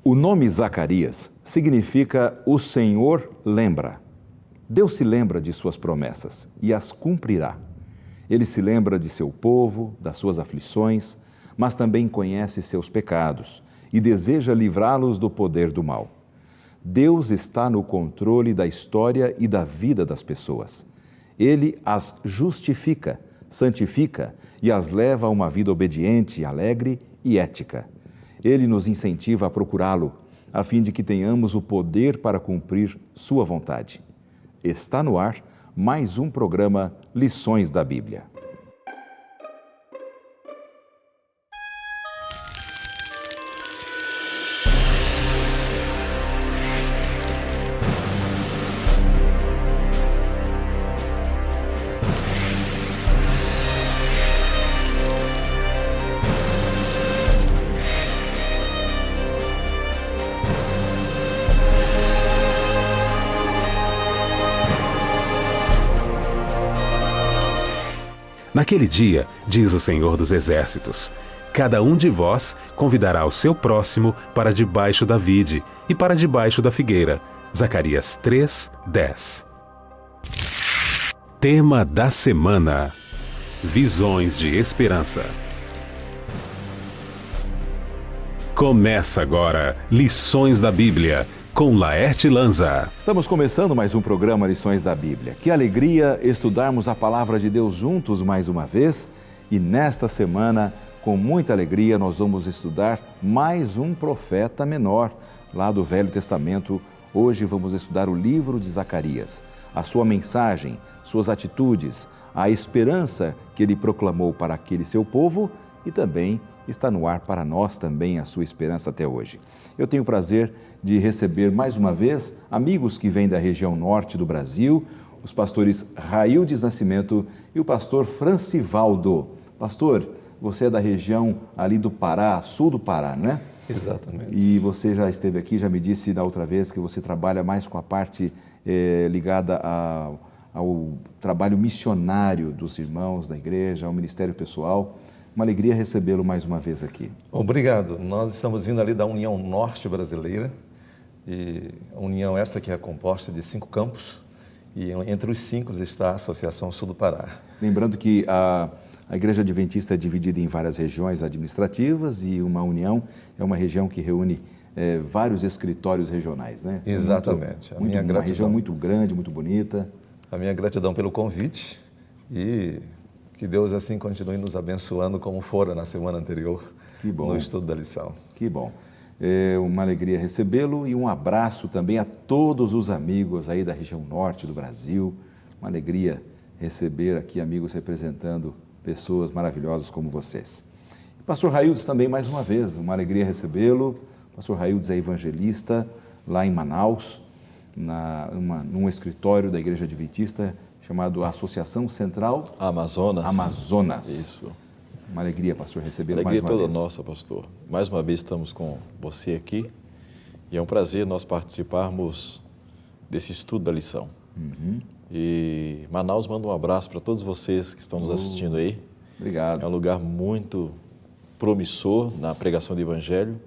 O nome Zacarias significa o Senhor lembra. Deus se lembra de suas promessas e as cumprirá. Ele se lembra de seu povo, das suas aflições, mas também conhece seus pecados e deseja livrá-los do poder do mal. Deus está no controle da história e da vida das pessoas. Ele as justifica, santifica e as leva a uma vida obediente, alegre e ética. Ele nos incentiva a procurá-lo, a fim de que tenhamos o poder para cumprir sua vontade. Está no ar mais um programa Lições da Bíblia. Naquele dia, diz o Senhor dos Exércitos, cada um de vós convidará o seu próximo para debaixo da vide e para debaixo da figueira. Zacarias 3:10. Tema da semana: Visões de Esperança. Começa agora Lições da Bíblia, com Laerte Lanza. Estamos começando mais um programa Lições da Bíblia. Que alegria estudarmos a Palavra de Deus juntos mais uma vez. E nesta semana, com muita alegria, nós vamos estudar mais um profeta menor lá do Velho Testamento. Hoje vamos estudar o livro de Zacarias, a sua mensagem, suas atitudes, a esperança que ele proclamou para aquele seu povo e também está no ar para nós também a sua esperança até hoje. Eu tenho o prazer de receber mais uma vez amigos que vêm da região norte do Brasil, os pastores Raildes Nascimento e o pastor Francivaldo. Pastor, você é da região ali do Pará, sul do Pará, né? Exatamente. E você já esteve aqui, já me disse da outra vez que você trabalha mais com a parte ligada ao trabalho missionário dos irmãos da igreja, ao ministério pessoal. Uma alegria recebê-lo mais uma vez aqui. Obrigado. Nós estamos vindo ali da União Norte Brasileira, e a União essa que é composta de 5 campos, e entre os 5 está a Associação Sul do Pará. Lembrando que a Igreja Adventista é dividida em várias regiões administrativas e uma união é uma região que reúne vários escritórios regionais, né? Exatamente. Uma região muito grande, muito bonita. A minha gratidão pelo convite e que Deus assim continue nos abençoando como fora na semana anterior. Que bom. No estudo da lição. Que bom. É uma alegria recebê-lo e um abraço também a todos os amigos aí da região norte do Brasil. Uma alegria receber aqui amigos representando pessoas maravilhosas como vocês. Pastor Raildes também mais uma vez, uma alegria recebê-lo. Pastor Raildes é evangelista lá em Manaus, num escritório da Igreja Adventista chamado Associação Central Amazonas. Isso. Uma alegria, pastor, recebê-lo mais Alegria uma toda vez. nossa, pastor. Mais uma vez estamos com você aqui e é um prazer nós participarmos desse estudo da lição. Uhum. E Manaus manda um abraço para todos vocês que estão nos assistindo aí. Obrigado. É um lugar muito promissor na pregação do Evangelho.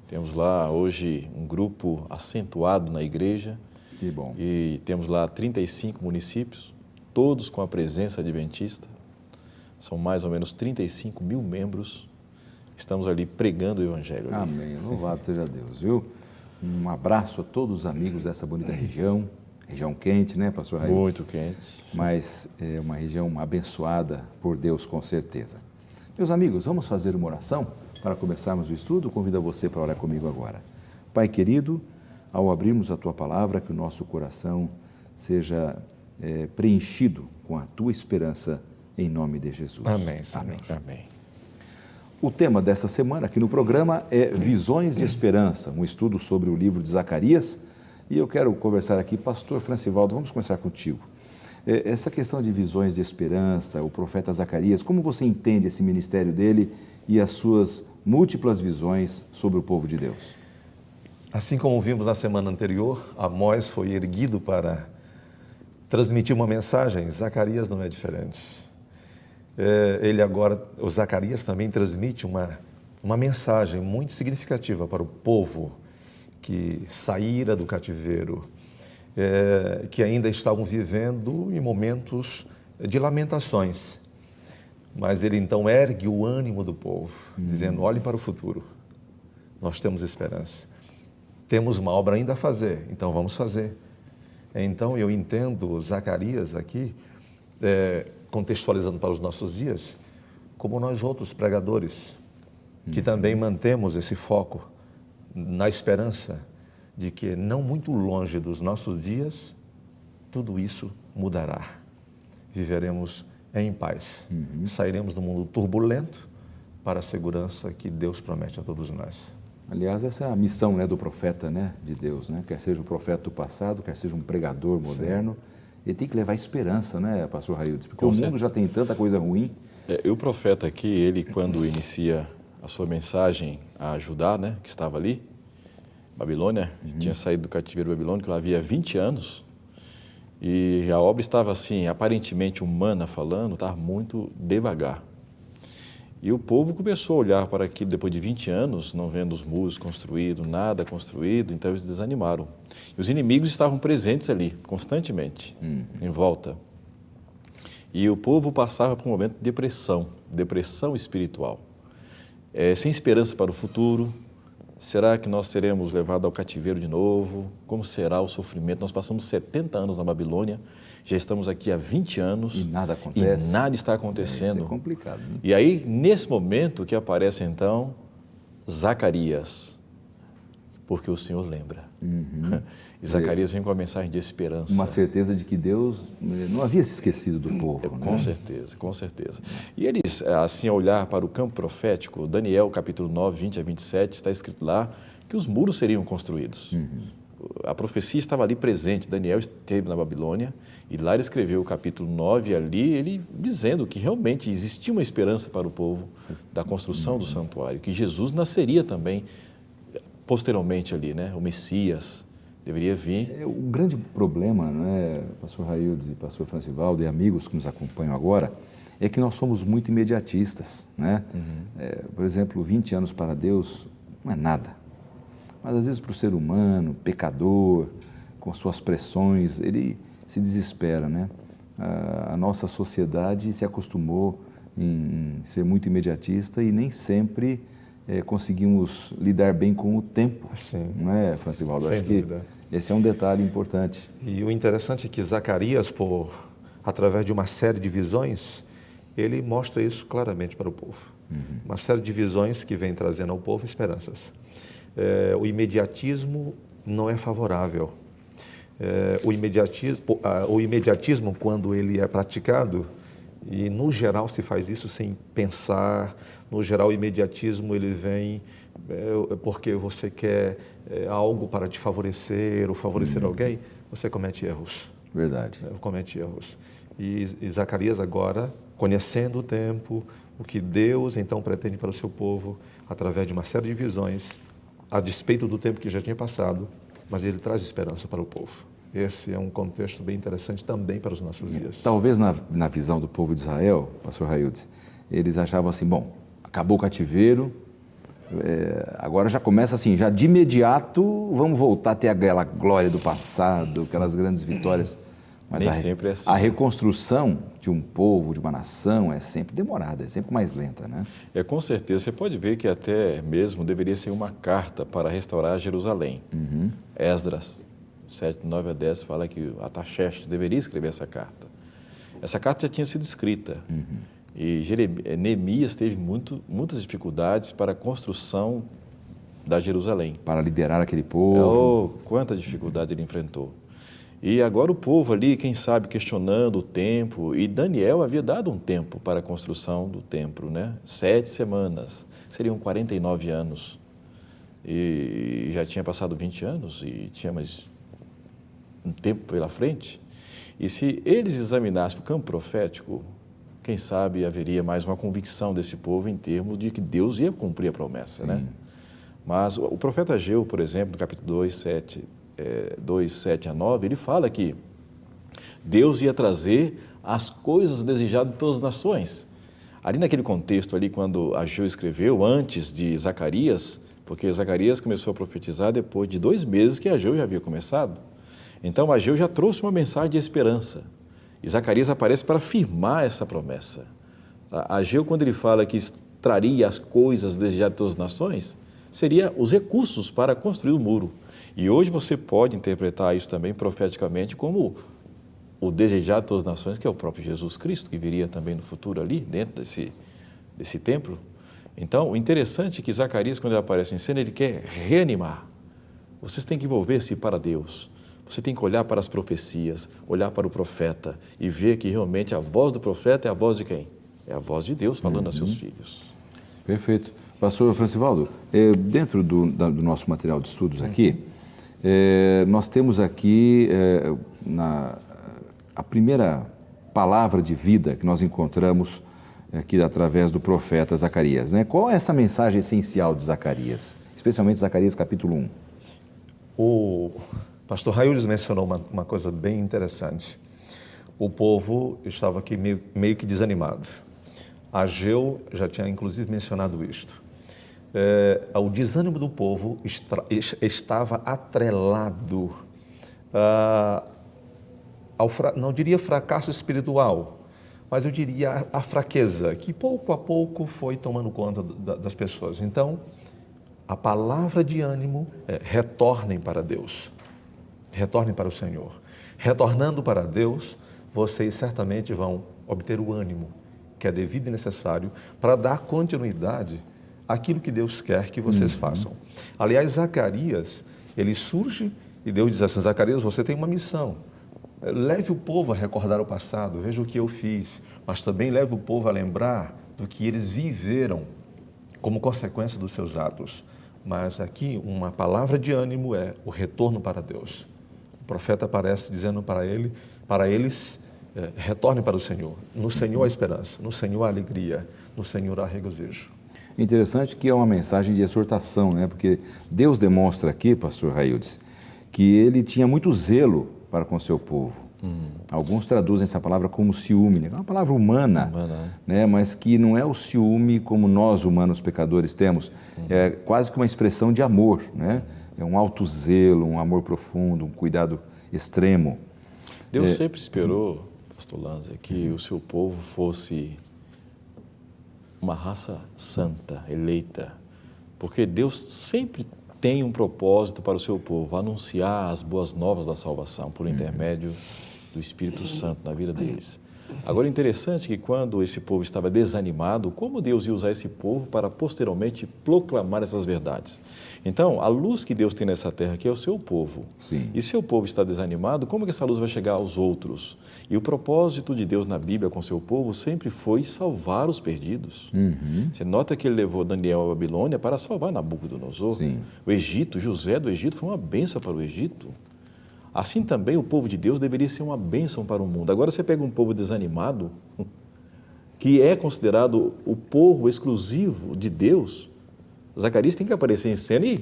Temos lá hoje um grupo acentuado na igreja. Que bom. E temos lá 35 municípios, todos com a presença adventista. São mais ou menos 35 mil membros. Estamos ali pregando o Evangelho. Amém. Louvado seja Deus, viu? Um abraço a todos os amigos dessa bonita região. Região quente, né, pastor Raildes? Muito quente. Mas é uma região abençoada por Deus, com certeza. Meus amigos, vamos fazer uma oração para começarmos o estudo? Convido você para orar comigo agora. Pai querido, ao abrirmos a Tua Palavra, que o nosso coração seja preenchido com a Tua esperança, em nome de Jesus. Amém, Senhor. Amém. Amém. O tema desta semana aqui no programa é Visões de Esperança, um estudo sobre o livro de Zacarias. E eu quero conversar aqui, pastor Francivaldo, vamos começar contigo. Essa questão de visões de esperança, o profeta Zacarias, como você entende esse ministério dele e as suas múltiplas visões sobre o povo de Deus? Assim como vimos na semana anterior, Amós foi erguido para transmitir uma mensagem, Zacarias não é diferente. O Zacarias também transmite uma mensagem muito significativa para o povo que saíra do cativeiro, que ainda estavam vivendo em momentos de lamentações. Mas ele então ergue o ânimo do povo, dizendo, olhem para o futuro, nós temos esperança. Temos uma obra ainda a fazer, então vamos fazer. Então eu entendo Zacarias aqui, contextualizando para os nossos dias, como nós outros pregadores, que também mantemos esse foco na esperança de que não muito longe dos nossos dias, tudo isso mudará. Viveremos em paz. Sairemos do mundo turbulento para a segurança que Deus promete a todos nós. Aliás, essa é a missão, né, do profeta, né, de Deus, né? Quer seja o profeta do passado, quer seja um pregador moderno, ele tem que levar esperança, né, pastor Raildes? Porque o mundo já tem tanta coisa ruim. E o profeta aqui, ele quando inicia a sua mensagem a Judá, né, que estava ali, Babilônia, tinha saído do cativeiro babilônico lá havia 20 anos, e a obra estava assim, aparentemente humana falando, estava muito devagar. E o povo começou a olhar para aquilo depois de 20 anos, não vendo os muros construídos, nada construído, então eles desanimaram. E os inimigos estavam presentes ali, constantemente, em volta. E o povo passava por um momento de depressão espiritual. Sem esperança para o futuro. Será que nós seremos levados ao cativeiro de novo? Como será o sofrimento? Nós passamos 70 anos na Babilônia, já estamos aqui há 20 anos. E nada acontece. E nada está acontecendo. Isso é complicado, né? E aí, nesse momento que aparece então Zacarias, porque o Senhor lembra. E Zacarias vem com a mensagem de esperança. Uma certeza de que Deus não havia se esquecido do povo. Com certeza, com certeza. E eles, assim, a olhar para o campo profético, Daniel capítulo 9, 20 a 27, está escrito lá que os muros seriam construídos. A profecia estava ali presente, Daniel esteve na Babilônia e lá ele escreveu o capítulo 9 ali, ele dizendo que realmente existia uma esperança para o povo da construção do santuário, que Jesus nasceria também posteriormente ali, né? O Messias deveria vir. O grande problema, né, pastor Raildes e pastor Francivaldo e amigos que nos acompanham agora, é que nós somos muito imediatistas, né? Por exemplo, 20 anos para Deus não é nada. Mas às vezes para o ser humano, pecador, com suas pressões, ele se desespera, né? A nossa sociedade se acostumou em ser muito imediatista e nem sempre conseguimos lidar bem com o tempo. Sim. Não é, Francivaldo? Sem Acho dúvida. que esse é um detalhe importante. E o interessante é que Zacarias, através de uma série de visões, ele mostra isso claramente para o povo. Uma série de visões que vem trazendo ao povo esperanças. O imediatismo não é favorável. O imediatismo, quando ele é praticado, e no geral se faz isso sem pensar, no geral o imediatismo ele vem porque você quer algo para te favorecer ou favorecer alguém, você comete erros. Verdade. Comete erros. E Zacarias agora, conhecendo o tempo, o que Deus então pretende para o seu povo, através de uma série de visões, a despeito do tempo que já tinha passado, mas ele traz esperança para o povo. Esse é um contexto bem interessante também para os nossos dias. Talvez na visão do povo de Israel, pastor Raildes, eles achavam assim, bom, acabou o cativeiro, agora já começa assim, já de imediato vamos voltar a ter aquela glória do passado, aquelas grandes vitórias. Mas Nem sempre é assim. A reconstrução de um povo, de uma nação, é sempre demorada, é sempre mais lenta, né? Com certeza. Você pode ver que até mesmo deveria ser uma carta para restaurar Jerusalém. Esdras 7, 9 a 10 fala que Artaxerxes deveria escrever essa carta. Essa carta já tinha sido escrita. E Neemias teve muitas dificuldades para a construção da Jerusalém. Para liderar aquele povo. Quanta dificuldade ele enfrentou. E agora o povo ali, quem sabe, questionando o tempo, e Daniel havia dado um tempo para a construção do templo, né? 7 semanas, seriam 49 anos. E já tinha passado 20 anos e tinha mais um tempo pela frente. E se eles examinassem o campo profético, quem sabe haveria mais uma convicção desse povo em termos de que Deus ia cumprir a promessa, né? Mas o profeta Ageu, por exemplo, no capítulo 2, 7 a 9, ele fala que Deus ia trazer as coisas desejadas de todas as nações. Ali naquele contexto, ali quando Ageu escreveu, antes de Zacarias, porque Zacarias começou a profetizar depois de 2 meses que Ageu já havia começado. Então Ageu já trouxe uma mensagem de esperança. E Zacarias aparece para afirmar essa promessa. Ageu, quando ele fala que traria as coisas desejadas de todas as nações, seria os recursos para construir o muro. E hoje você pode interpretar isso também profeticamente como o desejado de todas as nações, que é o próprio Jesus Cristo, que viria também no futuro ali, dentro desse templo. Então, o interessante é que Zacarias, quando ele aparece em cena, ele quer reanimar. Vocês têm que envolver-se para Deus. Você tem que olhar para as profecias, olhar para o profeta e ver que realmente a voz do profeta é a voz de quem? É a voz de Deus falando aos seus filhos. Perfeito. Pastor Francivaldo, dentro do nosso material de estudos aqui, nós temos aqui a primeira palavra de vida que nós encontramos aqui através do profeta Zacarias, né? Qual é essa mensagem essencial de Zacarias, especialmente Zacarias capítulo 1? O pastor Raildes mencionou uma coisa bem interessante. O povo estava aqui meio que desanimado. Ageu já tinha inclusive mencionado isto. O desânimo do povo estava atrelado não diria fracasso espiritual, mas eu diria a fraqueza, que pouco a pouco foi tomando conta das pessoas. Então, a palavra de ânimo é: retornem para Deus, retornem para o Senhor. Retornando para Deus, vocês certamente vão obter o ânimo que é devido e necessário para dar continuidade àquilo que Deus quer que vocês façam. Aliás, Zacarias, ele surge e Deus diz assim: Zacarias, você tem uma missão. Leve o povo a recordar o passado, veja o que eu fiz, mas também leve o povo a lembrar do que eles viveram como consequência dos seus atos. Mas aqui uma palavra de ânimo é o retorno para Deus. O profeta aparece dizendo para eles, retornem para o Senhor. No Senhor há esperança, no Senhor há alegria, no Senhor há regozijo. Interessante que é uma mensagem de exortação, né? Porque Deus demonstra aqui, pastor Raildes, que ele tinha muito zelo para com o seu povo. Alguns traduzem essa palavra como ciúme, né? É uma palavra humana, né? Mas que não é o ciúme como nós humanos pecadores temos, é quase que uma expressão de amor, né? É um alto zelo, um amor profundo, um cuidado extremo. Deus sempre esperou, pastor Lanza, que o seu povo fosse uma raça santa, eleita, porque Deus sempre tem um propósito para o seu povo, anunciar as boas novas da salvação por intermédio do Espírito Santo na vida deles. Agora, interessante que quando esse povo estava desanimado, como Deus ia usar esse povo para posteriormente proclamar essas verdades? Então, a luz que Deus tem nessa terra aqui é o seu povo. Sim. E se o povo está desanimado, como que essa luz vai chegar aos outros? E o propósito de Deus na Bíblia com o seu povo sempre foi salvar os perdidos. Você nota que ele levou Daniel à Babilônia para salvar Nabucodonosor. Sim. O Egito, José do Egito, foi uma bênção para o Egito. Assim também o povo de Deus deveria ser uma bênção para o mundo. Agora você pega um povo desanimado, que é considerado o povo exclusivo de Deus. Zacarias tem que aparecer em cena e...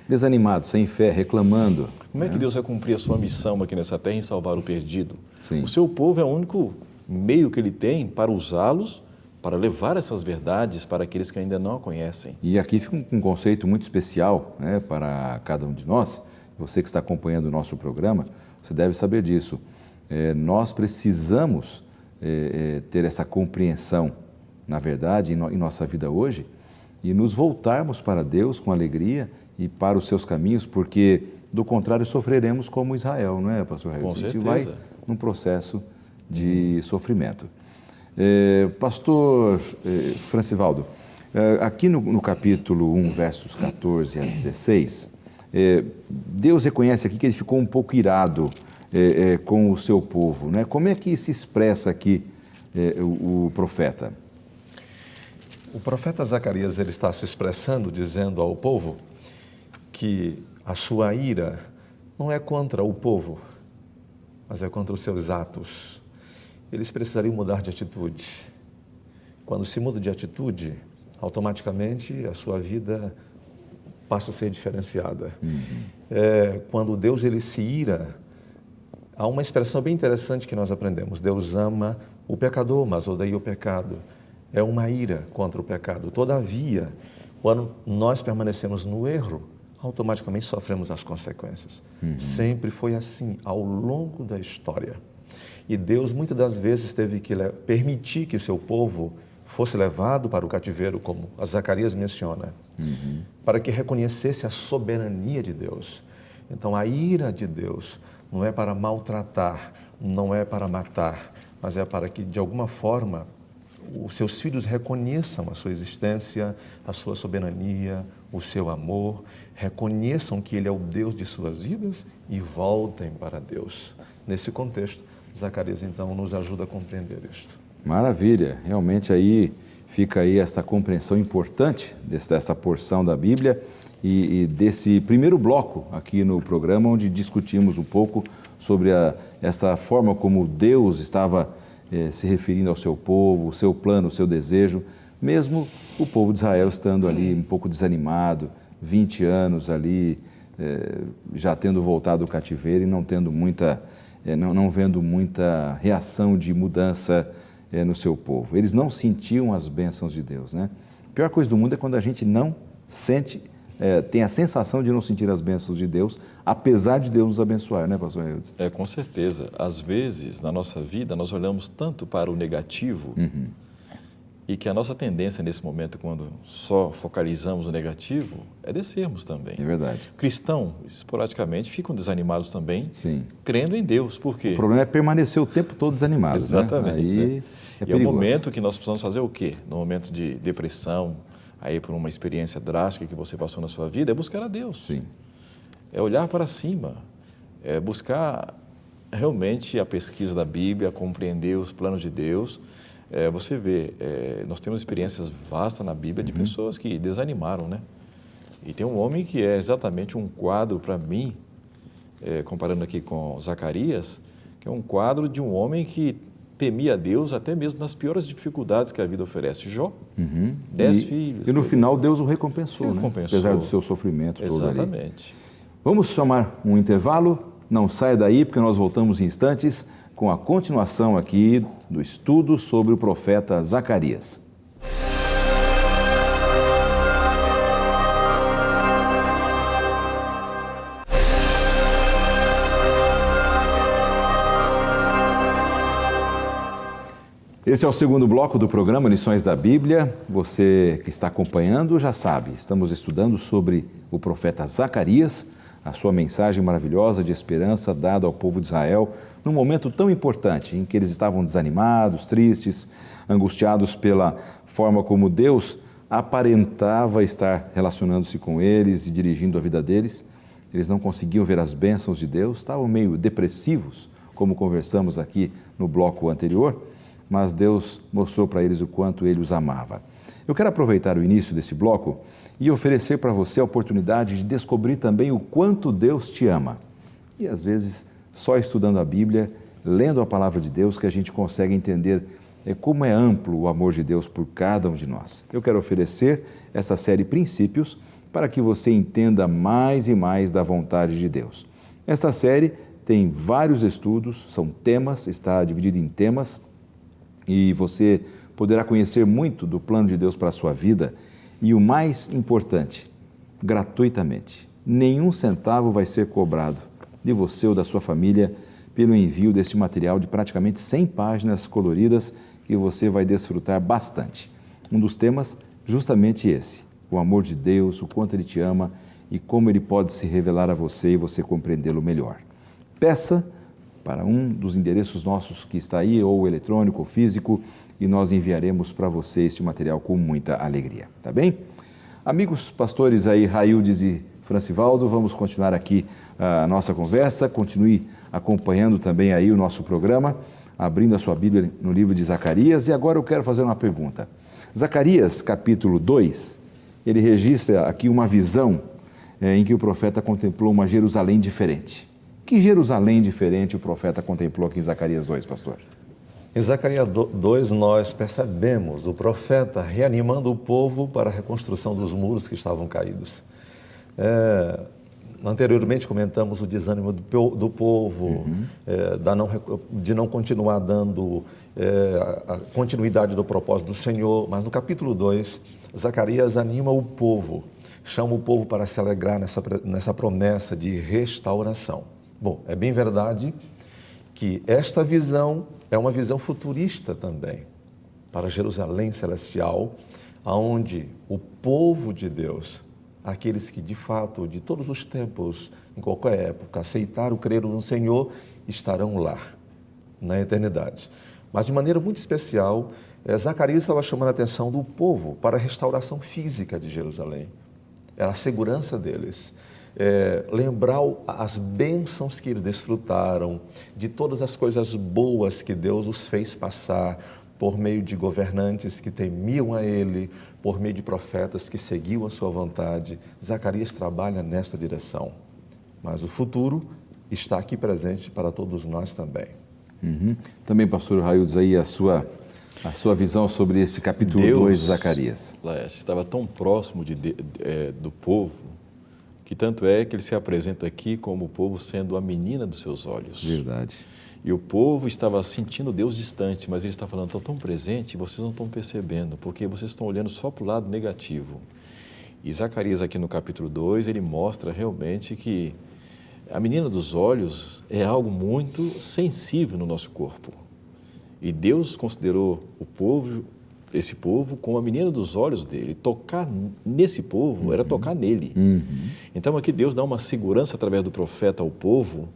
Desanimado, sem fé, reclamando. Como é que Deus vai cumprir a sua missão aqui nessa terra em salvar o perdido? Sim. O seu povo é o único meio que ele tem para usá-los, para levar essas verdades para aqueles que ainda não a conhecem. E aqui fica um conceito muito especial, né, para cada um de nós. Você que está acompanhando o nosso programa, você deve saber disso. Nós precisamos ter essa compreensão, na verdade, em nossa vida hoje, e nos voltarmos para Deus com alegria e para os seus caminhos, porque, do contrário, sofreremos como Israel, não é, pastor Raio? Com A gente certeza. vai num processo de sofrimento. Pastor Francivaldo, aqui no capítulo 1, versos 14 a 16, Deus reconhece aqui que ele ficou um pouco irado com o seu povo, né? Como é que se expressa aqui o profeta? O profeta Zacarias ele está se expressando, dizendo ao povo que a sua ira não é contra o povo, mas é contra os seus atos. Eles precisariam mudar de atitude. Quando se muda de atitude, automaticamente a sua vida passa a ser diferenciada. Quando Deus ele se ira, há uma expressão bem interessante que nós aprendemos. Deus ama o pecador, mas odeia o pecado. É uma ira contra o pecado. Todavia, Quando nós permanecemos no erro, automaticamente sofremos as consequências. Sempre foi assim, ao longo da história. E Deus, muitas das vezes, teve que permitir que o seu povo fosse levado para o cativeiro, como Zacarias menciona, para que reconhecesse a soberania de Deus. Então, a ira de Deus não é para maltratar, não é para matar, mas é para que, de alguma forma, os seus filhos reconheçam a sua existência, a sua soberania, o seu amor, reconheçam que Ele é o Deus de suas vidas e voltem para Deus. Nesse contexto, Zacarias, então, nos ajuda a compreender isto. Maravilha, realmente aí fica aí esta compreensão importante dessa porção da Bíblia e desse primeiro bloco aqui no programa, onde discutimos um pouco sobre essa forma como Deus estava se referindo ao seu povo, o seu plano, o seu desejo, mesmo o povo de Israel estando ali um pouco desanimado, 20 anos ali, já tendo voltado do cativeiro e não tendo não vendo muita reação de mudança no seu povo. Eles não sentiam as bênçãos de Deus, né? A pior coisa do mundo é quando a gente não sente, tem a sensação de não sentir as bênçãos de Deus, apesar de Deus nos abençoar, né, pastor Eudes? Com certeza. Às vezes, na nossa vida, nós olhamos tanto para o negativo e que a nossa tendência nesse momento, quando só focalizamos no negativo, é descermos também. É verdade. Cristãos, esporadicamente, ficam desanimados também, Sim. crendo em Deus. Por quê? O problema é permanecer o tempo todo desanimado. Exatamente. Né? Aí é e é o momento que nós precisamos fazer o quê? No momento de depressão, aí por uma experiência drástica que você passou na sua vida, é buscar a Deus. Sim. É olhar para cima, é buscar realmente a pesquisa da Bíblia, compreender os planos de Deus. Você vê, nós temos experiências vastas na Bíblia de pessoas que desanimaram, né? E tem um homem que é exatamente um quadro para mim, comparando aqui com Zacarias, que é um quadro de um homem que temia a Deus até mesmo nas piores dificuldades que a vida oferece. Jó, 10 filhos. E no final Deus o recompensou, né? Recompensou. Apesar do seu sofrimento todo ali. Exatamente. Vamos chamar um intervalo? Não saia daí, porque nós voltamos em instantes com a continuação aqui do estudo sobre o profeta Zacarias. Esse é o segundo bloco do programa Lições da Bíblia. Você que está acompanhando já sabe, estamos estudando sobre o profeta Zacarias, a sua mensagem maravilhosa de esperança dada ao povo de Israel num momento tão importante em que eles estavam desanimados, tristes, angustiados pela forma como Deus aparentava estar relacionando-se com eles e dirigindo a vida deles. Eles não conseguiam ver as bênçãos de Deus, estavam meio depressivos, como conversamos aqui no bloco anterior, mas Deus mostrou para eles o quanto Ele os amava. Eu quero aproveitar o início desse bloco e oferecer para você a oportunidade de descobrir também o quanto Deus te ama. E às vezes, só estudando a Bíblia, lendo a palavra de Deus, que a gente consegue entender como é amplo o amor de Deus por cada um de nós. Eu quero oferecer essa série Princípios para que você entenda mais e mais da vontade de Deus. Esta série tem vários estudos, são temas, está dividida em temas, e você poderá conhecer muito do plano de Deus para a sua vida e o mais importante, gratuitamente. Nenhum centavo vai ser cobrado de você ou da sua família pelo envio deste material de praticamente 100 páginas coloridas que você vai desfrutar bastante. Um dos temas, justamente esse, o amor de Deus, o quanto Ele te ama e como Ele pode se revelar a você e você compreendê-lo melhor. Peça para um dos endereços nossos que está aí, ou eletrônico ou físico, e nós enviaremos para você este material com muita alegria, tá bem? Amigos pastores aí, Raildes e Francivaldo, vamos continuar aqui a nossa conversa, continue acompanhando também aí o nosso programa, abrindo a sua Bíblia no livro de Zacarias, e agora eu quero fazer uma pergunta. Zacarias, capítulo 2, ele registra aqui uma visão em que o profeta contemplou uma Jerusalém diferente. Que Jerusalém diferente o profeta contemplou aqui em Zacarias 2, pastor? Em Zacarias 2, nós percebemos o profeta reanimando o povo para a reconstrução dos muros que estavam caídos. Anteriormente comentamos o desânimo do povo, de não continuar dando a continuidade do propósito do Senhor, mas no capítulo 2 Zacarias anima o povo, chama o povo para se alegrar nessa promessa de restauração. Bom, é bem verdade que esta visão é uma visão futurista também, para Jerusalém celestial, onde o povo de Deus, aqueles que de fato, de todos os tempos, em qualquer época, aceitaram, creram no Senhor, estarão lá, na eternidade. Mas de maneira muito especial, Zacarias estava chamando a atenção do povo para a restauração física de Jerusalém. Era a segurança deles. Lembrar as bênçãos que eles desfrutaram, de todas as coisas boas que Deus os fez passar por meio de governantes que temiam a Ele, por meio de profetas que seguiam a sua vontade. Zacarias trabalha nesta direção. Mas o futuro está aqui presente para todos nós também. Também, pastor Raildes, aí a sua visão sobre esse capítulo 2 de Zacarias. Laércio, estava tão próximo do povo, que tanto é que ele se apresenta aqui como o povo sendo a menina dos seus olhos. Verdade. E o povo estava sentindo Deus distante, mas ele está falando, estou tão presente, vocês não estão percebendo, porque vocês estão olhando só para o lado negativo. E Zacarias aqui no capítulo 2, ele mostra realmente que a menina dos olhos é algo muito sensível no nosso corpo. E Deus considerou esse povo como a menina dos olhos dele. Tocar nesse povo era tocar nele. Então aqui Deus dá uma segurança através do profeta ao povo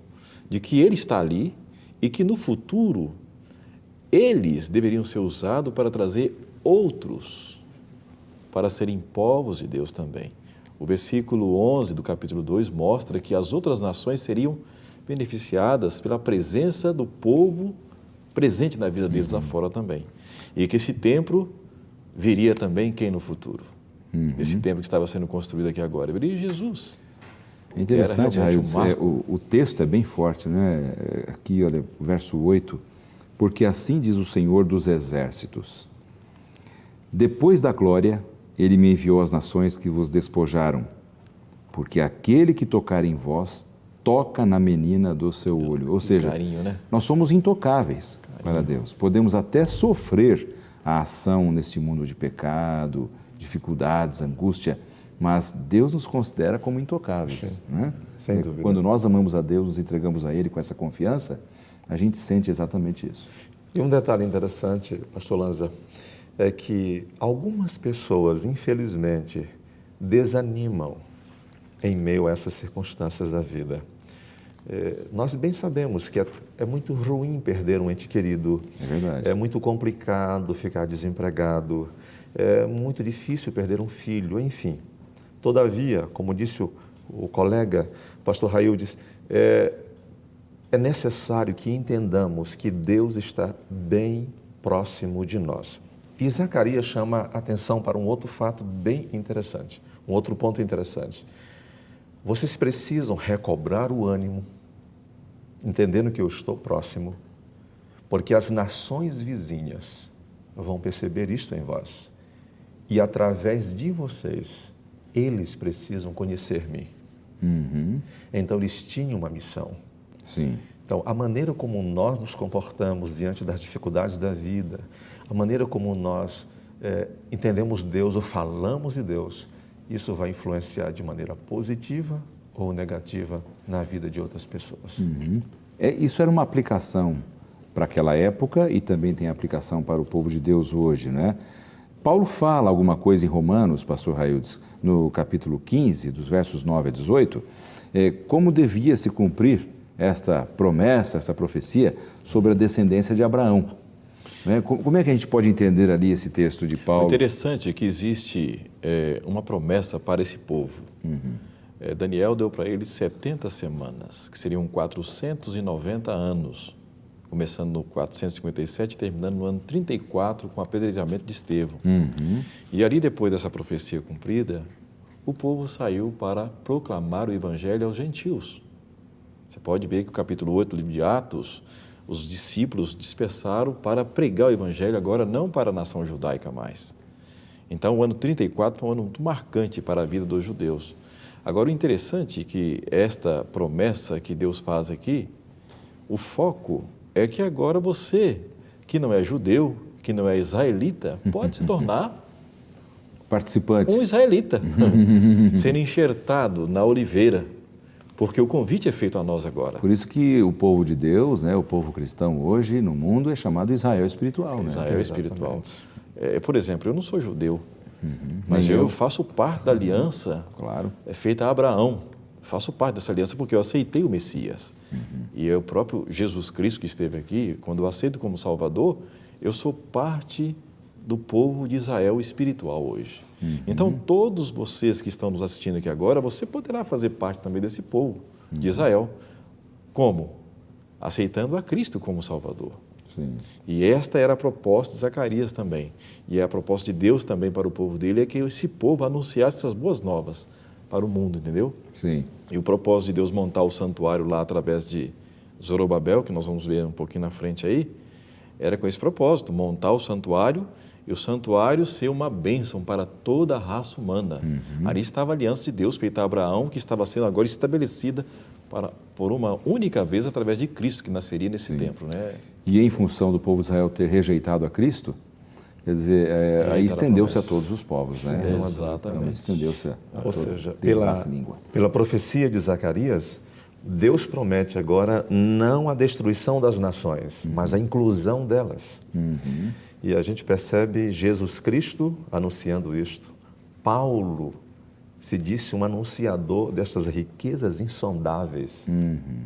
de que ele está ali e que no futuro eles deveriam ser usados para trazer outros para serem povos de Deus também. O versículo 11 do capítulo 2 mostra que as outras nações seriam beneficiadas pela presença do povo presente na vida deles lá fora também. E que esse templo viria também quem no futuro? Esse templo que estava sendo construído aqui agora, viria Jesus. É interessante, Raildes, o texto é bem forte, né? Aqui, olha, verso 8, porque assim diz o Senhor dos Exércitos, depois da glória, Ele me enviou às nações que vos despojaram, porque aquele que tocar em vós, toca na menina do seu olho. Ou seja, carinho, né? Nós somos intocáveis para Deus. Podemos até sofrer a ação neste mundo de pecado, dificuldades, angústia, mas Deus nos considera como intocáveis. Né? Sem dúvida. Quando nós amamos a Deus, nos entregamos a Ele com essa confiança, a gente sente exatamente isso. E um detalhe interessante, pastor Lanza, é que algumas pessoas, infelizmente, desanimam em meio a essas circunstâncias da vida. Nós bem sabemos que é muito ruim perder um ente querido. É verdade. É muito complicado ficar desempregado. É muito difícil perder um filho, enfim. Todavia, como disse o colega, pastor Raildes, é necessário que entendamos que Deus está bem próximo de nós. E Zacarias chama a atenção para um outro fato bem interessante, um outro ponto interessante. Vocês precisam recobrar o ânimo, entendendo que eu estou próximo, porque as nações vizinhas vão perceber isto em vós. E através de vocês, eles precisam conhecer-me. Então, eles tinham uma missão. Sim. Então, a maneira como nós nos comportamos diante das dificuldades da vida, a maneira como nós entendemos Deus ou falamos de Deus, isso vai influenciar de maneira positiva ou negativa na vida de outras pessoas. Isso era uma aplicação para aquela época e também tem aplicação para o povo de Deus hoje, né? Paulo fala alguma coisa em Romanos, pastor Raildes, no capítulo 15, dos versos 9 a 18, como devia se cumprir esta promessa, essa profecia sobre a descendência de Abraão. Como é que a gente pode entender ali esse texto de Paulo? O interessante é que existe uma promessa para esse povo. Daniel deu para eles 70 semanas, que seriam 490 anos, começando no 457 e terminando no ano 34 com o apedrejamento de Estevão. E ali, depois dessa profecia cumprida, o povo saiu para proclamar o evangelho aos gentios. Você pode ver que o capítulo 8 do livro de Atos, os discípulos dispersaram para pregar o evangelho, agora não para a nação judaica mais. Então, o ano 34 foi um ano muito marcante para a vida dos judeus. Agora, o interessante é que esta promessa que Deus faz aqui, o foco é que agora você, que não é judeu, que não é israelita, pode se tornar participante. Um israelita sendo enxertado na oliveira, porque o convite é feito a nós agora. Por isso que o povo de Deus, né, o povo cristão hoje no mundo é chamado Israel espiritual. Né? Israel espiritual. Por exemplo, eu não sou judeu, mas eu faço parte da aliança Claro. feita a Abraão. Faço parte dessa aliança porque eu aceitei o Messias. E o próprio Jesus Cristo que esteve aqui, quando eu aceito como Salvador, eu sou parte do povo de Israel espiritual hoje. Então, todos vocês que estão nos assistindo aqui agora, você poderá fazer parte também desse povo de Israel. Como? Aceitando a Cristo como Salvador. Sim. E esta era a proposta de Zacarias também. E a proposta de Deus também para o povo dele é que esse povo anunciasse essas boas novas para o mundo, entendeu? Sim. E o propósito de Deus montar o santuário lá através de Zorobabel, que nós vamos ver um pouquinho na frente aí, era com esse propósito, montar o santuário e o santuário ser uma bênção para toda a raça humana. Ali estava a aliança de Deus feita a Abraão, que estava sendo agora estabelecida por uma única vez através de Cristo, que nasceria nesse templo, né? E em função do povo de Israel ter rejeitado a Cristo, quer dizer, aí estendeu-se a todos os povos, né? Sim, exatamente. Então, estendeu-se a Ou toda seja, raça e língua. pela profecia de Zacarias, Deus promete agora não a destruição das nações, mas a inclusão delas. E a gente percebe Jesus Cristo anunciando isto. Paulo se disse um anunciador dessas riquezas insondáveis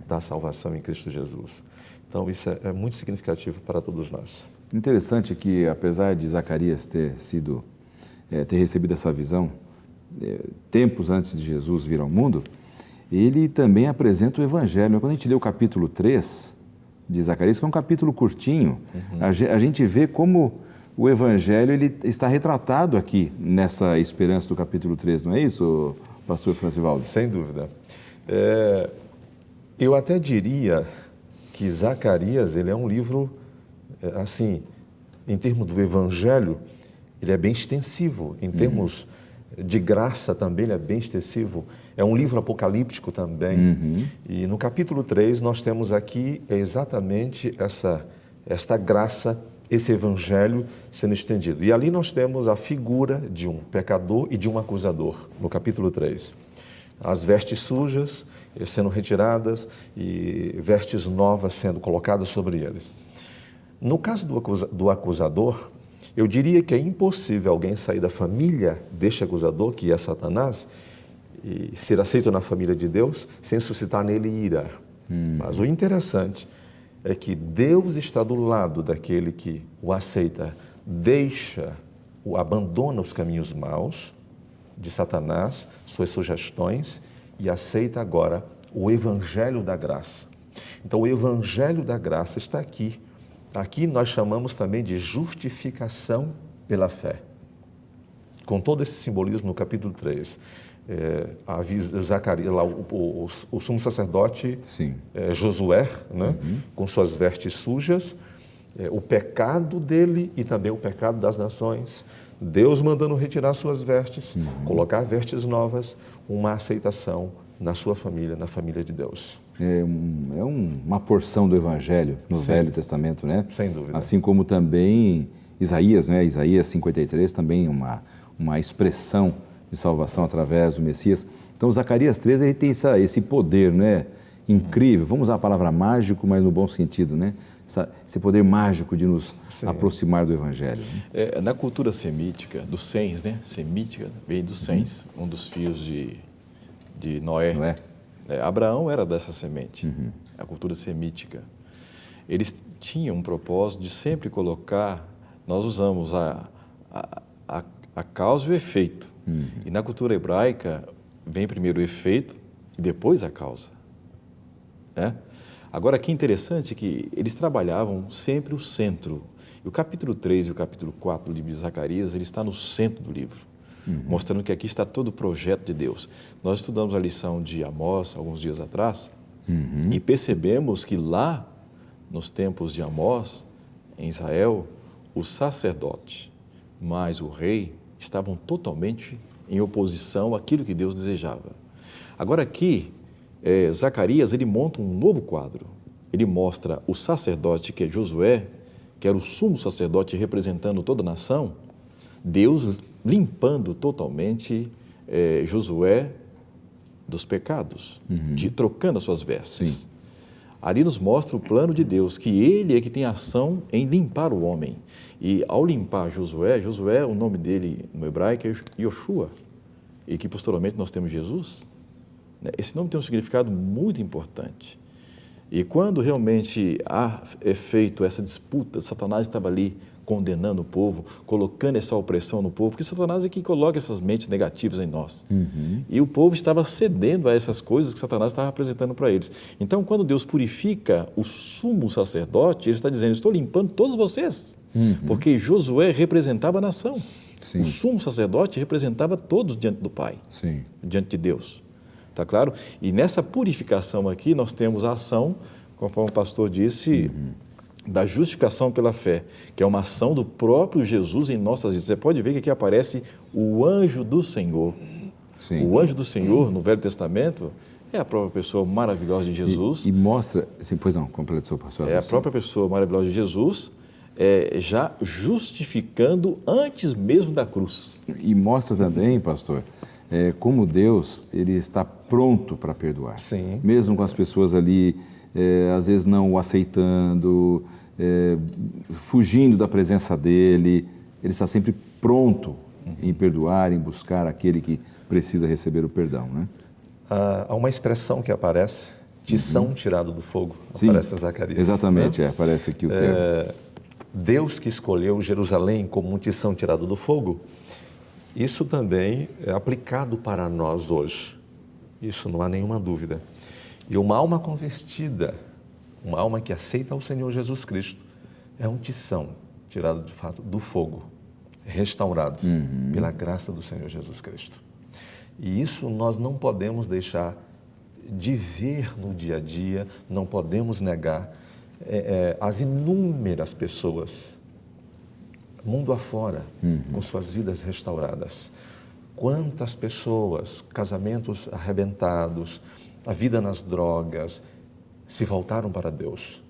da salvação em Cristo Jesus. Então, isso é muito significativo para todos nós. Interessante que, apesar de Zacarias ter recebido essa visão tempos antes de Jesus vir ao mundo, ele também apresenta o Evangelho. Quando a gente lê o capítulo 3 de Zacarias, que é um capítulo curtinho, a gente vê como o Evangelho ele está retratado aqui nessa esperança do capítulo 3, não é isso, pastor Francivaldo? Sem dúvida. Eu até diria que Zacarias ele é um livro, assim, em termos do Evangelho, ele é bem extensivo. Em termos de graça também, ele é bem extensivo. É um livro apocalíptico também. E no capítulo 3 nós temos aqui exatamente esta graça, esse evangelho sendo estendido. E ali nós temos a figura de um pecador e de um acusador, no capítulo 3. As vestes sujas sendo retiradas e vestes novas sendo colocadas sobre eles. No caso do acusador, eu diria que é impossível alguém sair da família deste acusador, que é Satanás, e ser aceito na família de Deus, sem suscitar nele ira. Mas o interessante é que Deus está do lado daquele que o aceita, abandona os caminhos maus de Satanás, suas sugestões, e aceita agora o Evangelho da Graça. Então, o Evangelho da Graça está aqui. Aqui nós chamamos também de justificação pela fé. Com todo esse simbolismo no capítulo 3. Zacarias, lá, o sumo sacerdote Josué, né, com suas vestes sujas, o pecado dele e também o pecado das nações, Deus mandando retirar suas vestes, colocar vestes novas, uma aceitação na sua família, na família de Deus. É uma porção do Evangelho no Velho Testamento, né? Sem dúvida. Assim como também Isaías, né? Isaías 53, também uma expressão de salvação através do Messias. Então, Zacarias 3, ele tem esse poder, né? Incrível. Vamos usar a palavra mágico, mas no bom sentido, né? Esse poder mágico de nos aproximar do Evangelho. Né? Na cultura semítica, dos Sens, né? Semítica, vem dos Sens, um dos filhos de Noé. Abraão era dessa semente, a cultura semítica. Eles tinham um propósito de sempre colocar, nós usamos a causa e o efeito. E na cultura hebraica, vem primeiro o efeito e depois a causa. Né? Agora, que interessante que eles trabalhavam sempre o centro. E o capítulo 3 e o capítulo 4 do livro de Zacarias, ele está no centro do livro, mostrando que aqui está todo o projeto de Deus. Nós estudamos a lição de Amós, alguns dias atrás, e percebemos que lá, nos tempos de Amós, em Israel, o sacerdote mais o rei estavam totalmente em oposição àquilo que Deus desejava. Agora aqui, Zacarias, ele monta um novo quadro. Ele mostra o sacerdote, que é Josué, que era o sumo sacerdote representando toda a nação. Deus limpando totalmente Josué dos pecados, trocando as suas vestes. Sim. Ali nos mostra o plano de Deus, que Ele é que tem ação em limpar o homem. E ao limpar Josué, o nome dele no hebraico é Yoshua, e que posteriormente nós temos Jesus. Esse nome tem um significado muito importante. E quando realmente é feito essa disputa, Satanás estava ali condenando o povo, colocando essa opressão no povo, porque Satanás é que coloca essas mentes negativas em nós. E o povo estava cedendo a essas coisas que Satanás estava apresentando para eles. Então, quando Deus purifica o sumo sacerdote, ele está dizendo, estou limpando todos vocês, porque Josué representava a nação. Sim. O sumo sacerdote representava todos diante do Pai, Sim. diante de Deus. Está claro? E nessa purificação aqui, nós temos a ação, conforme o pastor disse, da justificação pela fé, que é uma ação do próprio Jesus em nossas vidas. Você pode ver que aqui aparece o anjo do Senhor. Sim. O anjo do Senhor, no Velho Testamento, é a própria pessoa maravilhosa de Jesus. E mostra, assim, pois não, completa o seu pastor. É a própria pessoa maravilhosa de Jesus, já justificando antes mesmo da cruz. E mostra também, pastor, como Deus ele está pronto para perdoar. Sim. Mesmo com as pessoas ali, às vezes não o aceitando, fugindo da presença dele, ele está sempre pronto em perdoar, em buscar aquele que precisa receber o perdão, né? Há uma expressão que aparece, tição tirado do fogo, Sim, aparece em Zacarias. exatamente, aparece aqui o termo. Deus que escolheu Jerusalém como um tição tirado do fogo, isso também é aplicado para nós hoje. Isso não há nenhuma dúvida. E uma alma convertida, uma alma que aceita o Senhor Jesus Cristo, é um tição tirado de fato do fogo, restaurado pela graça do Senhor Jesus Cristo. E isso nós não podemos deixar de ver no dia a dia, não podemos negar as inúmeras pessoas, mundo afora, com suas vidas restauradas. Quantas pessoas, casamentos arrebentados, a vida nas drogas, se voltaram para Deus.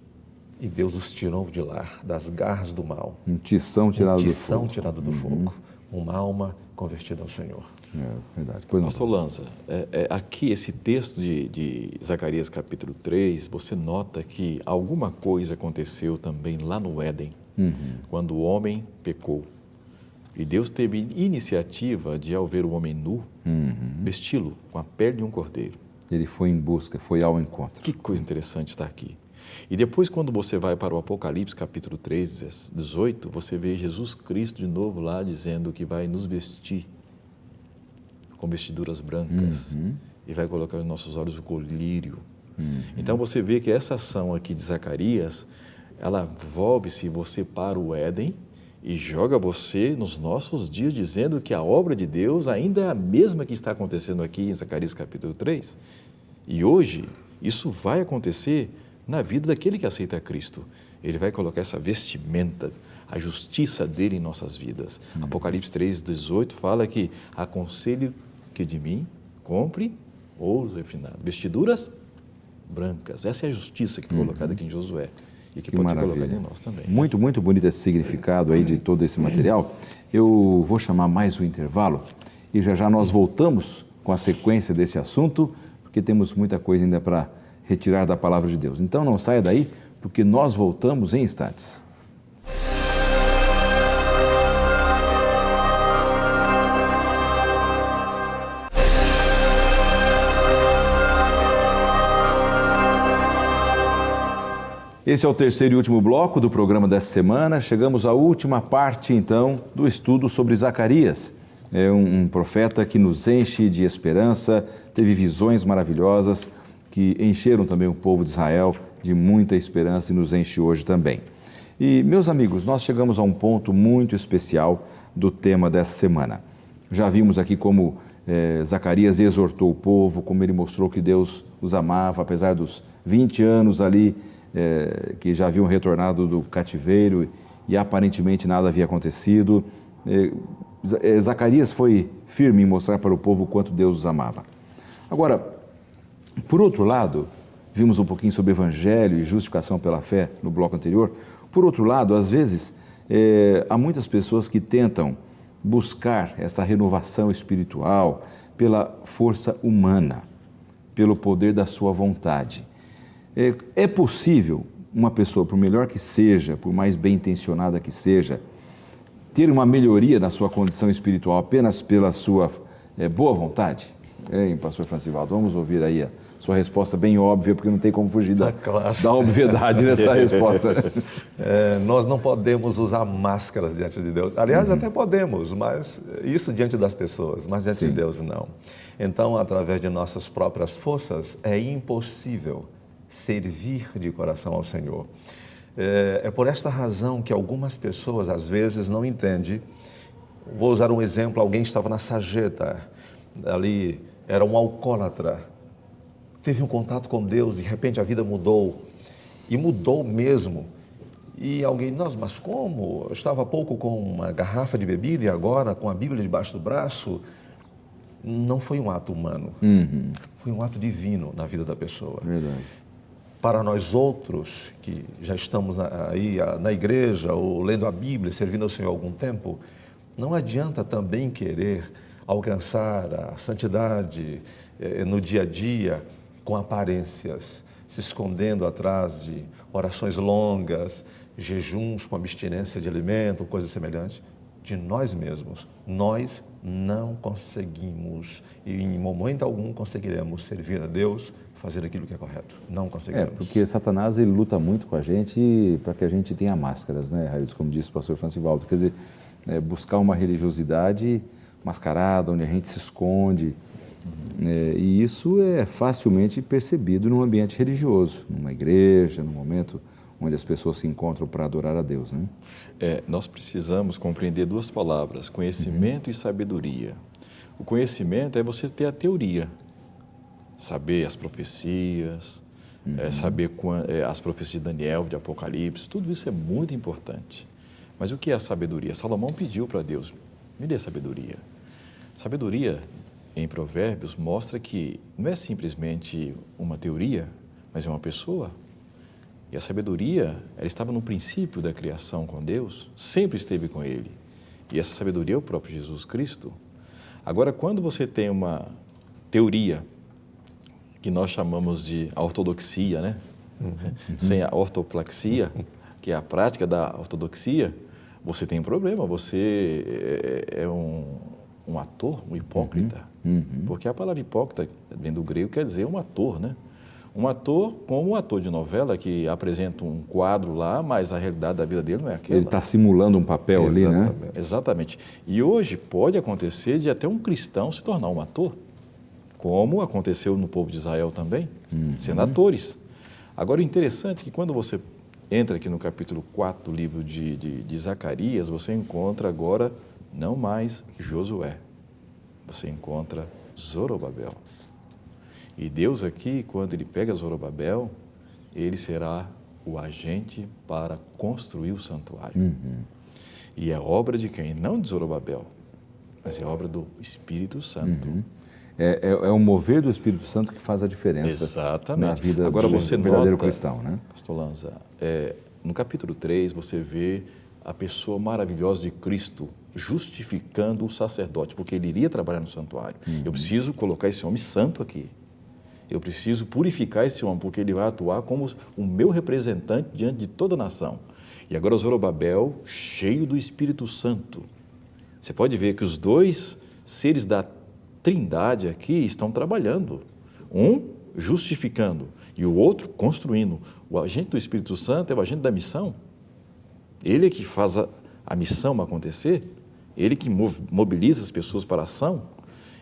E Deus os tirou de lá, das garras do mal. Um tição tirado do fogo. Tirado do fogo. Uma alma convertida ao Senhor. Verdade. Pois não. Pastor Lanza, aqui esse texto de Zacarias capítulo 3, você nota que alguma coisa aconteceu também lá no Éden, quando o homem pecou. E Deus teve iniciativa de, ao ver o homem nu, vesti-lo com a pele de um cordeiro. Ele foi em busca, foi ao encontro. Que coisa interessante está aqui. E depois, quando você vai para o Apocalipse, capítulo 3, 18, você vê Jesus Cristo de novo lá dizendo que vai nos vestir com vestiduras brancas e vai colocar nos nossos olhos o colírio. Então, você vê que essa ação aqui de Zacarias, ela volve-se você para o Éden e joga você nos nossos dias, dizendo que a obra de Deus ainda é a mesma que está acontecendo aqui em Zacarias capítulo 3. E hoje, isso vai acontecer na vida daquele que aceita Cristo. Ele vai colocar essa vestimenta, a justiça dele em nossas vidas. Apocalipse 3, 18 fala que aconselho que de mim compre ouro refinado, vestiduras brancas. Essa é a justiça que foi colocada aqui em Josué. E que pode ser colocado em nós também. Muito, muito bonito esse significado aí de todo esse material. Eu vou chamar mais um intervalo e já nós voltamos com a sequência desse assunto, porque temos muita coisa ainda para retirar da palavra de Deus. Então não saia daí, porque nós voltamos em instantes. Esse é o terceiro e último bloco do programa dessa semana. Chegamos à última parte, então, do estudo sobre Zacarias. É um profeta que nos enche de esperança, teve visões maravilhosas que encheram também o povo de Israel de muita esperança e nos enche hoje também. E, meus amigos, nós chegamos a um ponto muito especial do tema dessa semana. Já vimos aqui como Zacarias exortou o povo, como ele mostrou que Deus os amava, apesar dos 20 anos ali, que já haviam retornado do cativeiro e aparentemente nada havia acontecido. Zacarias foi firme em mostrar para o povo o quanto Deus os amava. Agora, por outro lado, vimos um pouquinho sobre evangelho e justificação pela fé no bloco anterior. Por outro lado, às vezes, há muitas pessoas que tentam buscar essa renovação espiritual pela força humana, pelo poder da sua vontade. É possível uma pessoa, por melhor que seja, por mais bem intencionada que seja, ter uma melhoria na sua condição espiritual apenas pela sua boa vontade? Hein, pastor Francivaldo, vamos ouvir aí a sua resposta bem óbvia, porque não tem como fugir da obviedade nessa resposta. Nós não podemos usar máscaras diante de Deus. Aliás, até podemos, mas isso diante das pessoas, mas diante de Deus não. Então, através de nossas próprias forças, é impossível servir de coração ao Senhor. É por esta razão que algumas pessoas, às vezes, não entendem. Vou usar um exemplo, alguém estava na sarjeta, ali era um alcoólatra, teve um contato com Deus e de repente a vida mudou, e mudou mesmo. E alguém, mas como? Eu estava há pouco com uma garrafa de bebida e agora com a Bíblia debaixo do braço. Não foi um ato humano, foi um ato divino na vida da pessoa. Verdade. Para nós outros, que já estamos aí na igreja ou lendo a Bíblia, servindo ao Senhor há algum tempo, não adianta também querer alcançar a santidade no dia a dia com aparências, se escondendo atrás de orações longas, jejuns com abstinência de alimento, coisas semelhantes. De nós mesmos, nós não conseguimos e em momento algum conseguiremos servir a Deus, fazer aquilo que é correto. Não conseguiremos. Porque Satanás ele luta muito com a gente para que a gente tenha máscaras, né, Raildes, como disse o pastor Francivaldo. Quer dizer, buscar uma religiosidade mascarada, onde a gente se esconde. E isso é facilmente percebido num ambiente religioso, numa igreja, num momento onde as pessoas se encontram para adorar a Deus, né? Nós precisamos compreender duas palavras, conhecimento e sabedoria. O conhecimento é você ter a teoria, saber as profecias, saber as profecias de Daniel, de Apocalipse, tudo isso é muito importante. Mas o que é a sabedoria? Salomão pediu para Deus, me dê sabedoria. Sabedoria, em Provérbios, mostra que não é simplesmente uma teoria, mas é uma pessoa. E a sabedoria, ela estava no princípio da criação com Deus, sempre esteve com Ele. E essa sabedoria é o próprio Jesus Cristo. Agora, quando você tem uma teoria, que nós chamamos de ortodoxia, né? Sem a ortoplaxia, que é a prática da ortodoxia, você tem um problema, você é um ator, um hipócrita. Porque a palavra hipócrita, vem do grego, quer dizer um ator, né? Um ator como um ator de novela que apresenta um quadro lá, mas a realidade da vida dele não é aquela. Ele está simulando um papel ali, né? Exatamente. E hoje pode acontecer de até um cristão se tornar um ator, como aconteceu no povo de Israel também, sendo atores. Agora, o interessante é que quando você entra aqui no capítulo 4 do livro de Zacarias, você encontra agora não mais Josué, você encontra Zorobabel. E Deus aqui, quando Ele pega Zorobabel, Ele será o agente para construir o santuário. E é obra de quem? Não de Zorobabel, mas é obra do Espírito Santo. É o mover do Espírito Santo que faz a diferença. Exatamente. Na vida agora, do você verdadeiro nota, cristão, né? Pastor Lanza, no capítulo 3 você vê a pessoa maravilhosa de Cristo justificando o sacerdote, porque ele iria trabalhar no santuário. Eu preciso colocar esse homem santo aqui. Eu preciso purificar esse homem, porque ele vai atuar como o meu representante diante de toda a nação. E agora Zorobabel, cheio do Espírito Santo. Você pode ver que os dois seres da Trindade aqui estão trabalhando. Um justificando e o outro construindo. O agente do Espírito Santo é o agente da missão. Ele é que faz a missão acontecer. Ele que mobiliza as pessoas para a ação.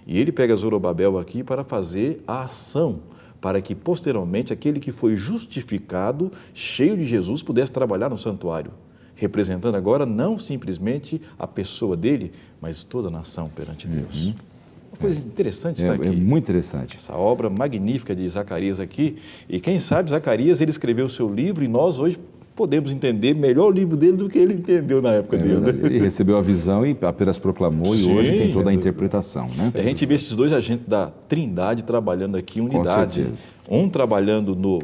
E ele pega Zorobabel aqui para fazer a ação, para que posteriormente aquele que foi justificado, cheio de Jesus, pudesse trabalhar no santuário, representando agora não simplesmente a pessoa dele, mas toda a nação perante Deus. Uma coisa interessante está aqui. É muito interessante. Essa obra magnífica de Zacarias aqui. E quem sabe Zacarias, ele escreveu o seu livro e nós hoje podemos entender melhor o livro dele do que ele entendeu na época dele. Né? Ele recebeu a visão e apenas proclamou. Sim, e hoje tem toda a interpretação. Né? A gente vê esses dois agentes da Trindade trabalhando aqui em unidade. Com certeza. Um trabalhando no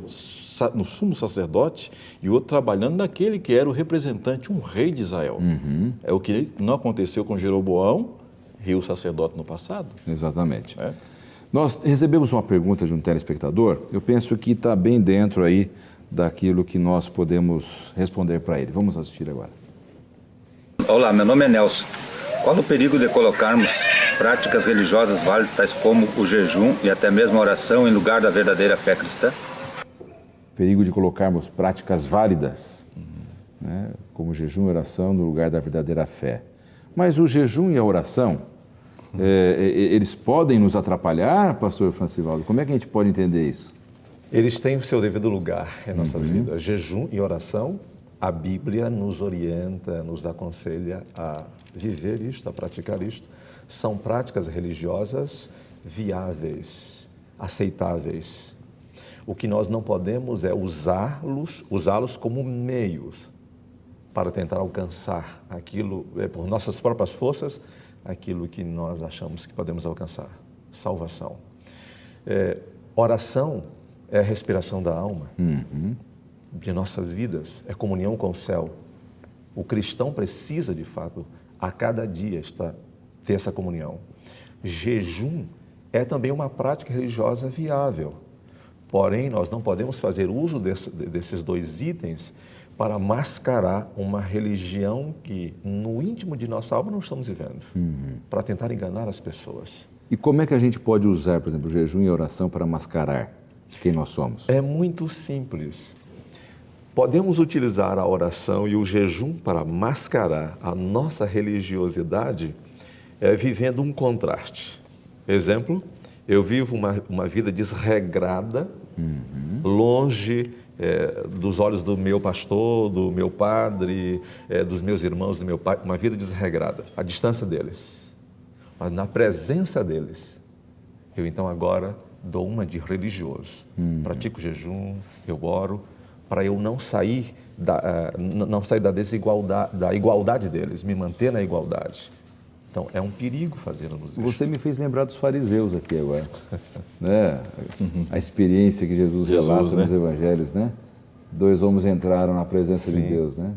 no sumo sacerdote e o outro trabalhando naquele que era o representante, um rei de Israel. É o que não aconteceu com Jeroboão, rei sacerdote no passado. Exatamente. Nós recebemos uma pergunta de um telespectador, eu penso que está bem dentro aí daquilo que nós podemos responder para ele. Vamos assistir agora. Olá, meu nome é Nelson. Qual o perigo de colocarmos práticas religiosas válidas, tais como o jejum e até mesmo a oração, em lugar da verdadeira fé cristã? Perigo de colocarmos práticas válidas, né, como jejum e oração, no lugar da verdadeira fé. Mas o jejum e a oração, eles podem nos atrapalhar, pastor Francivaldo? Como é que a gente pode entender isso? Eles têm o seu devido lugar em nossas vidas. Jejum e oração, a Bíblia nos orienta, nos aconselha a viver isto, a praticar isto. São práticas religiosas viáveis, aceitáveis. O que nós não podemos é usá-los como meios para tentar alcançar aquilo, por nossas próprias forças, aquilo que nós achamos que podemos alcançar, salvação. Oração é a respiração da alma, de nossas vidas, é comunhão com o céu. O cristão precisa, de fato, a cada dia ter essa comunhão. Jejum é também uma prática religiosa viável, porém nós não podemos fazer uso desses dois itens para mascarar uma religião que no íntimo de nossa alma não estamos vivendo, para tentar enganar as pessoas. E como é que a gente pode usar, por exemplo, o jejum e a oração para mascarar quem nós somos? É muito simples. Podemos utilizar a oração e o jejum para mascarar a nossa religiosidade, vivendo um contraste. Exemplo, eu vivo uma vida desregrada, longe dos olhos do meu pastor, do meu padre, dos meus irmãos, do meu pai, uma vida desregrada, à distância deles. Mas na presença deles, eu então agora dou uma de religioso. Pratico jejum, eu oro, para eu não sair da desigualdade, da igualdade deles, me manter na igualdade. Então, é um perigo fazermos isso. Você me fez lembrar dos fariseus aqui agora, né? A experiência que Jesus relata nos evangelhos, né? 2 homens entraram na presença de Deus, né?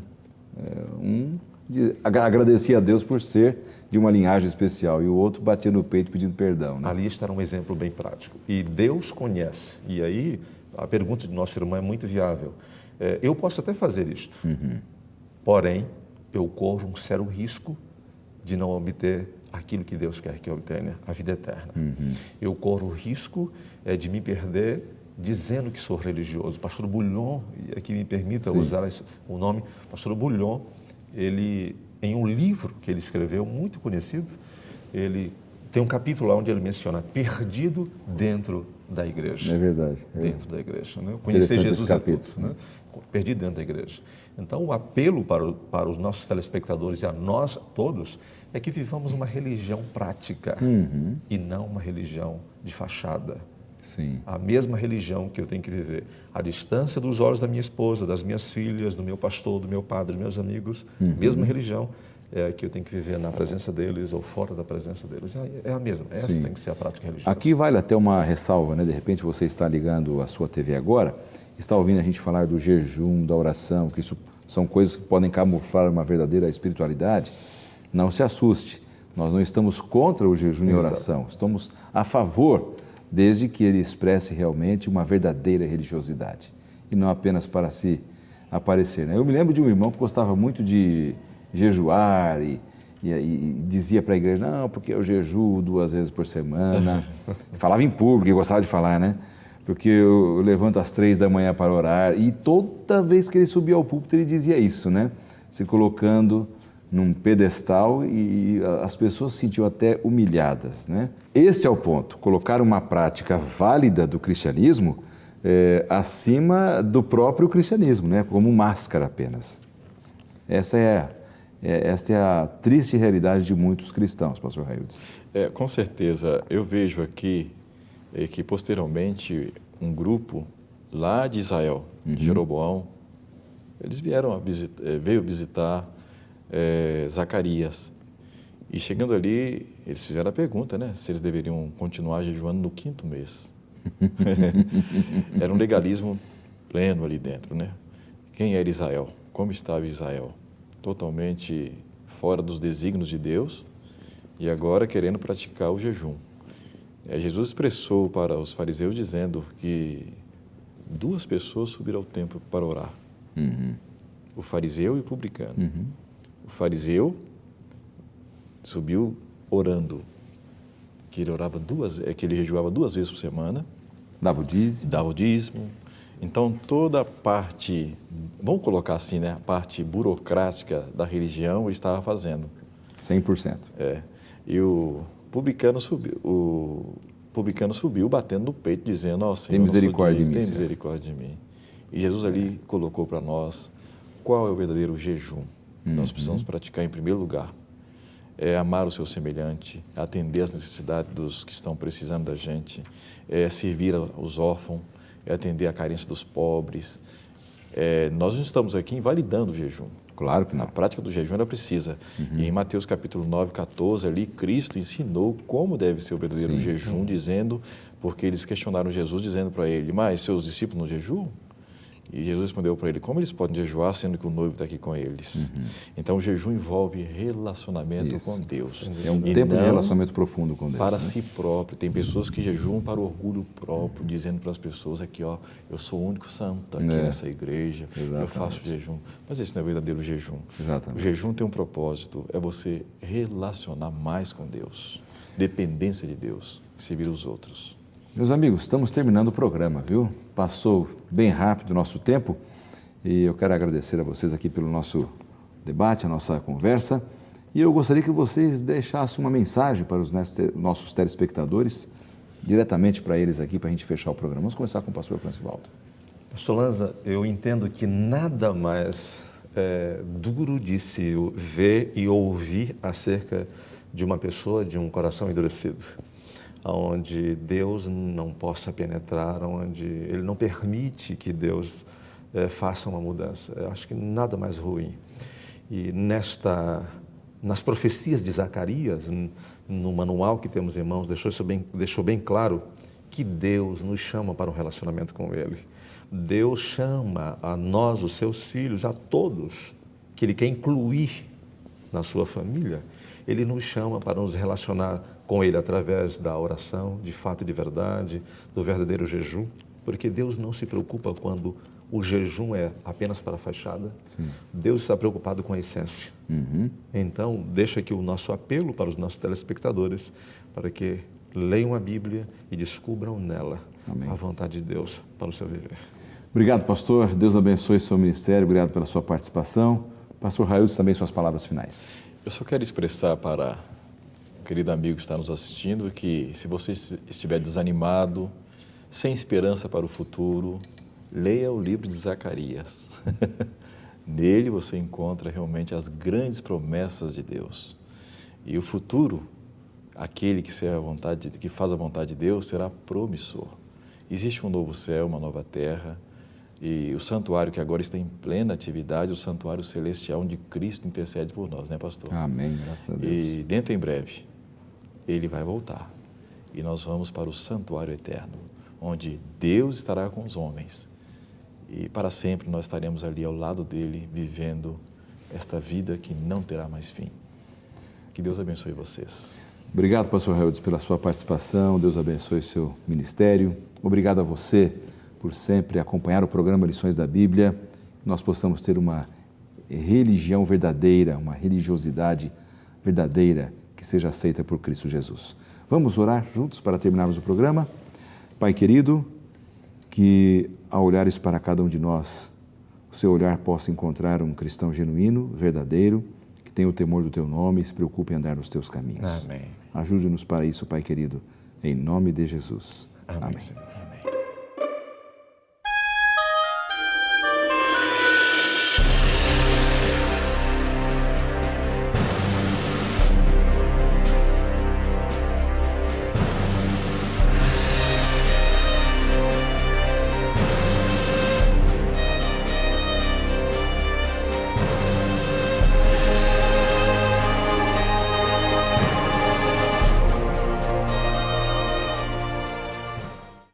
Agradecia a Deus por ser de uma linhagem especial e o outro batia no peito pedindo perdão, né? Ali está um exemplo bem prático. E Deus conhece. E aí, a pergunta de nosso irmão é muito viável. Eu posso até fazer isto, porém, eu corro um sério risco de não obter aquilo que Deus quer que eu obtenha, a vida eterna. Eu corro o risco de me perder dizendo que sou religioso. Pastor Bullion, aqui me permita usar o nome, Pastor Bullion, ele, em um livro que ele escreveu, muito conhecido, ele tem um capítulo lá onde ele menciona perdido dentro da igreja. É verdade. Dentro da igreja. Né? Conhecer Jesus é tudo, né? Perdido dentro da igreja. Então, o apelo para os nossos telespectadores e a nós todos é que vivamos uma religião prática e não uma religião de fachada. Sim. A mesma religião que eu tenho que viver, à distância dos olhos da minha esposa, das minhas filhas, do meu pastor, do meu padre, dos meus amigos, mesma religião que eu tenho que viver na presença deles ou fora da presença deles. É a mesma, essa tem que ser a prática religiosa. Aqui vale até uma ressalva, né? De repente você está ligando a sua TV agora, está ouvindo a gente falar do jejum, da oração, que isso são coisas que podem camuflar uma verdadeira espiritualidade. Não se assuste, nós não estamos contra o jejum e a oração, estamos a favor, desde que ele expresse realmente uma verdadeira religiosidade e não apenas para se aparecer, né? Eu me lembro de um irmão que gostava muito de jejuar e dizia para a igreja, não, porque eu jejuo 2 vezes por semana. Falava em público, gostava de falar, né? Porque eu levanto às 3 da manhã para orar. E toda vez que ele subia ao púlpito, ele dizia isso, né? Se colocando num pedestal e as pessoas se sentiam até humilhadas, né? Este é o ponto, colocar uma prática válida do cristianismo acima do próprio cristianismo, né? Como máscara apenas. Esta é a triste realidade de muitos cristãos, pastor Raildes. Com certeza. Eu vejo aqui que posteriormente um grupo lá de Israel, de Jeroboão, eles veio visitar Zacarias. E chegando ali, eles fizeram a pergunta, né? Se eles deveriam continuar jejuando no 5º mês. Era um legalismo pleno ali dentro, né? Quem era Israel? Como estava Israel? Totalmente fora dos desígnios de Deus e agora querendo praticar o jejum. Jesus expressou para os fariseus dizendo que 2 pessoas subiram ao templo para orar. O fariseu e o publicano. O fariseu subiu orando, que ele orava que ele jejuava 2 vezes por semana. Dava o dízimo. Então, toda a parte, vamos colocar assim, né, a parte burocrática da religião ele estava fazendo. 100%. E o publicano subiu batendo no peito, dizendo, ó Senhor, tem misericórdia de mim. Tem misericórdia de mim. E Jesus ali colocou para nós qual é o verdadeiro jejum. Nós precisamos praticar em primeiro lugar. É amar o seu semelhante, atender às necessidades dos que estão precisando da gente, é servir aos órfãos, é atender à carência dos pobres. Nós não estamos aqui invalidando o jejum. Claro que não. A prática do jejum ela precisa. E em Mateus capítulo 9, 14, ali, Cristo ensinou como deve ser o verdadeiro jejum, dizendo, porque eles questionaram Jesus, dizendo para ele, mas seus discípulos não jejuam? E Jesus respondeu para ele, como eles podem jejuar, sendo que o noivo está aqui com eles? Então, o jejum envolve relacionamento com Deus. É um tempo de relacionamento profundo com Deus. Para si próprio. Tem pessoas que jejuam para o orgulho próprio, dizendo para as pessoas aqui, ó, eu sou o único santo aqui nessa igreja, eu faço jejum. Mas esse não é o verdadeiro jejum. Exatamente. O jejum tem um propósito, é você relacionar mais com Deus, dependência de Deus, servir os outros. Meus amigos, estamos terminando o programa, viu? Passou bem rápido o nosso tempo e eu quero agradecer a vocês aqui pelo nosso debate, a nossa conversa. E eu gostaria que vocês deixassem uma mensagem para os nossos telespectadores, diretamente para eles aqui, para a gente fechar o programa. Vamos começar com o pastor Francivaldo. Pastor Lanza, eu entendo que nada mais duro de se ver e ouvir acerca de uma pessoa, de um coração endurecido, onde Deus não possa penetrar, onde Ele não permite que Deus faça uma mudança. Eu acho que nada mais ruim. E nas profecias de Zacarias, no manual que temos em mãos, deixou bem claro que Deus nos chama para um relacionamento com Ele. Deus chama a nós, os seus filhos, a todos, que Ele quer incluir na sua família. Ele nos chama para nos relacionar com Ele através da oração, de fato e de verdade, do verdadeiro jejum, porque Deus não se preocupa quando o jejum é apenas para a fachada. Deus está preocupado com a essência. Então, deixa aqui o nosso apelo para os nossos telespectadores, para que leiam a Bíblia e descubram nela a vontade de Deus para o seu viver. Obrigado, pastor. Deus abençoe o seu ministério. Obrigado pela sua participação. Pastor Raildes, também suas palavras finais. Eu só quero expressar para o querido amigo que está nos assistindo que se você estiver desanimado, sem esperança para o futuro, leia o livro de Zacarias. Nele você encontra realmente as grandes promessas de Deus. E o futuro, aquele que faz a vontade de Deus, será promissor. Existe um novo céu, uma nova terra, e o santuário que agora está em plena atividade, o santuário celestial onde Cristo intercede por nós, né, pastor? Amém, graças a Deus. E dentro em breve, Ele vai voltar e nós vamos para o santuário eterno, onde Deus estará com os homens e para sempre nós estaremos ali ao lado dEle, vivendo esta vida que não terá mais fim. Que Deus abençoe vocês. Obrigado, pastor Raildes, pela sua participação. Deus abençoe o seu ministério. Obrigado a você por sempre acompanhar o programa Lições da Bíblia. Nós possamos ter uma religião verdadeira, uma religiosidade verdadeira que seja aceita por Cristo Jesus. Vamos orar juntos para terminarmos o programa? Pai querido, que ao olhares para cada um de nós, o seu olhar possa encontrar um cristão genuíno, verdadeiro, que tenha o temor do teu nome e se preocupe em andar nos teus caminhos. Amém. Ajude-nos para isso, Pai querido, em nome de Jesus. Amém. Amém.